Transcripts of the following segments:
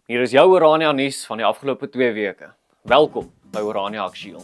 Hier is jou Orania nuus van die afgelope 2 weke. Welkom by Orania Aktueel.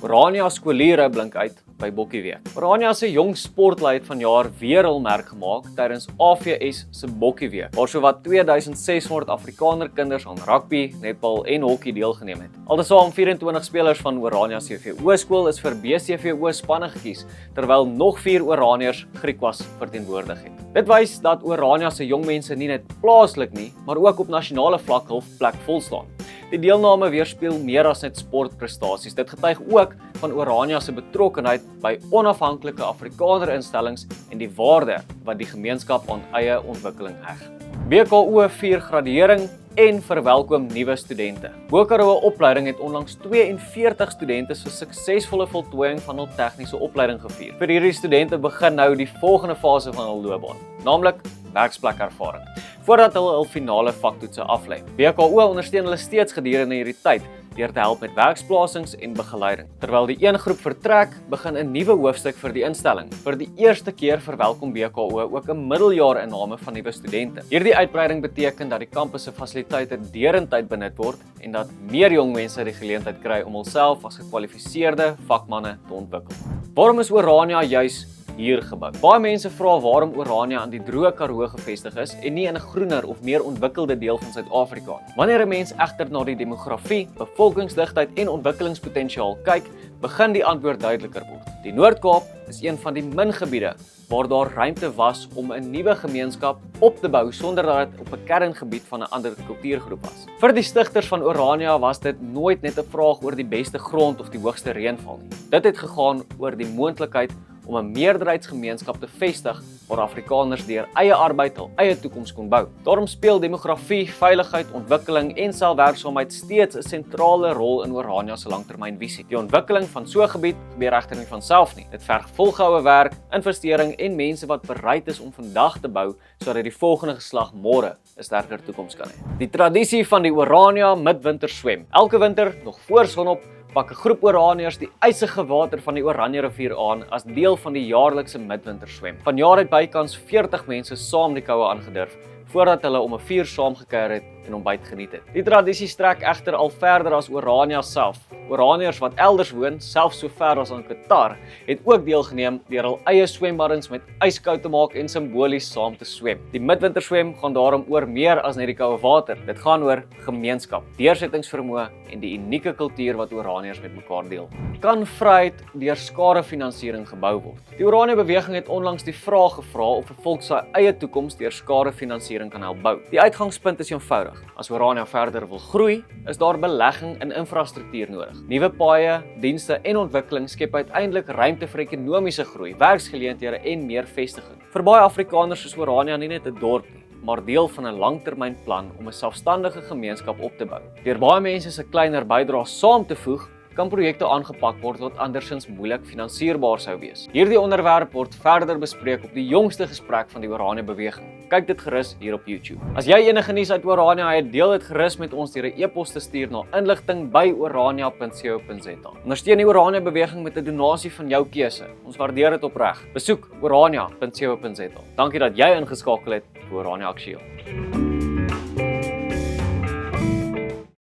Orania skooliere blink uit by Bokkieweek. Orania se jong sportlei het vanjaar weer hul merk gemaak tydens AVS se Bokkieweek, waar sowat 2600 Afrikaner kinders aan rugby, netbal en hokkie deelgeneem het. Altesaam 24 spelers van Orania CVO skool is vir BCVO spanne gekies, terwyl nog 4 Oraniërs Griekwas verteenwoordig het. Dit wys dat Orania se jong mense nie net plaaslik nie, maar ook op nasionale vlak hul plek volstaan. Die deelname weerspieël meer as net sportprestasies. Dit getuig ook van Orania se betrokkenheid by onafhanklike Afrikaner instellings en die waarde wat die gemeenskap aan eie ontwikkeling heg. BKO vier graduering en verwelkom nuwe studente. Bo-Karoo opleiding het onlangs 42 studente se suksesvolle voltooiing van hul tegniese opleiding gevier. Vir hierdie studente begin nou die volgende fase van hul loopbaan, naamlik werksplekervaring, voordat hulle hul finale vaktoetse aflê. BKO ondersteun hulle steeds gedurende hierdie tyd deur te help met werksplasings en begeleiding. Terwyl die een groep vertrek, begin 'n nuwe hoofstuk vir die instelling. Vir die eerste keer verwelkom BKO ook 'n middeljaarinname van nuwe studente. Hierdie uitbreiding beteken dat die kampus se fasiliteite derentyd benut word en dat meer jong mense die geleentheid kry om hulself as gekwalifiseerde vakmanne te ontwikkel. Waarom is Orania juis hier gebou? Baie mense vra waarom Orania in die droë Karoo gevestig is en nie in 'n groener of meer ontwikkelde deel van Suid-Afrika nie. Wanneer 'n mens egter na die demografie, bevolkingsdigtheid en ontwikkelingspotensiaal kyk, begin die antwoord duideliker word. Die Noord-Kaap is een van die min gebiede waar daar ruimte was om 'n nuwe gemeenskap op te bou sonder dat dit op 'n kerngebied van 'n ander kultuurgroep was. Vir die stigters van Orania was dit nooit net 'n vraag oor die beste grond of die hoogste reënval nie. Dit het gegaan oor die moontlikheid om 'n meerderheidsgemeenskap te vestig waar Afrikaners deur eie arbeid hul eie toekoms kon bou. Daarom speel demografie, veiligheid, ontwikkeling en selfwerksaamheid steeds 'n sentrale rol in Orania se langtermynvisie. Die ontwikkeling van so 'n gebied gebeur egter nie van self nie. Dit verg volgehoue werk, investering en mense wat bereid is om vandag te bou sodat die volgende geslag môre 'n sterker toekoms kan hê. Die tradisie van die Orania midwinterswem. Elke winter nog voor sonop pak 'n groep Oraniërs die ysige water van die Oranje rivier aan as deel van die jaarlikse midwinterswem. Vanjaar het bykans 40 mense saam die koue aangedurf voordat hulle om 'n vuur saamgekuier het en ontbyt geniet het. Die tradisie strek egter al verder as Orania self. Oraniërs wat elders woon, selfs so ver as aan Qatar, het ook deelgeneem deur hul eie swembaddens met yskoud te maak en simbolies saam te swem. Die midwinterswem gaan daarom oor meer as net die koue water. Dit gaan oor gemeenskap, deursettingsvermoë en die unieke kultuur wat Oraniërs met mekaar deel. Kan vryheid deur skadefinansiering gebou word? Die Orania beweging het onlangs die vraag gevra of 'n volk sy eie toekoms deur skadefinansiering kan help bou. Die uitgangspunt is eenvoudig. As Orania verder wil groei, is daar belegging in infrastruktuur nodig. Nuwe paaie, dienste en ontwikkeling skep uiteindelik ruimte vir ekonomiese groei, werksgeleenthede en meer vestiging. Vir baie Afrikaners is Orania nie net 'n dorp nie, maar deel van 'n langtermynplan om 'n selfstandige gemeenskap op te bou. Deur baie mense se kleiner bydraes saam te voeg, kan projekte aangepak word wat andersins moeilik finansierbaar sou wees. Hierdie onderwerp word verder bespreek op die jongste gesprek van die Orania beweging. Kyk dit gerus hier op YouTube. As jy enige nuus uit Orania het, deel dit gerus met ons deur 'n e-pos te stuur na inligting@orania.co.za. Ondersteun die Orania beweging met 'n donasie van jou keuse. Ons waardeer dit opreg. Besoek orania.co.za. Dankie dat jy ingeskakel het vir Orania Aktueel.